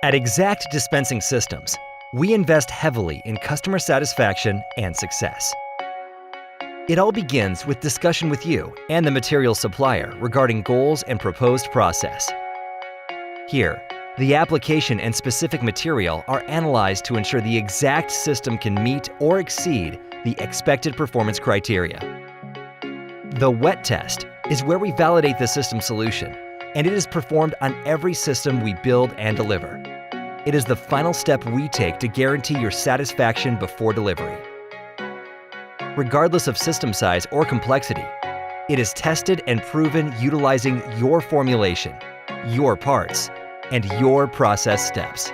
At Exact Dispensing Systems, we invest heavily in customer satisfaction and success. It all begins with discussion with you and the material supplier regarding goals and proposed process. Here, the application and specific material are analyzed to ensure the exact system can meet or exceed the expected performance criteria. The wet test is where we validate the system solution, and it is performed on every system we build and deliver. It is the final step we take to guarantee your satisfaction before delivery. Regardless of system size or complexity, it is tested and proven utilizing your formulation, your parts, and your process steps.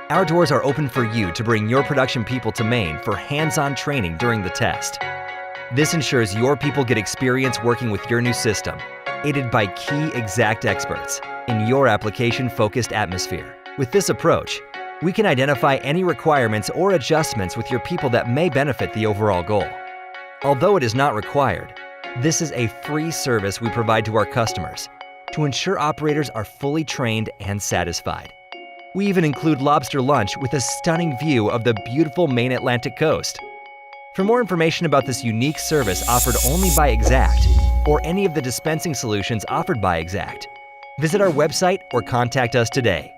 Our doors are open for you to bring your production people to Maine for hands-on training during the test. This ensures your people get experience working with your new system, aided by key Exact experts in your application-focused atmosphere. With this approach, we can identify any requirements or adjustments with your people that may benefit the overall goal. Although it is not required, this is a free service we provide to our customers to ensure operators are fully trained and satisfied. We even include lobster lunch with a stunning view of the beautiful Maine Atlantic coast. For more information about this unique service offered only by Exact, or any of the dispensing solutions offered by Exact, visit our website or contact us today.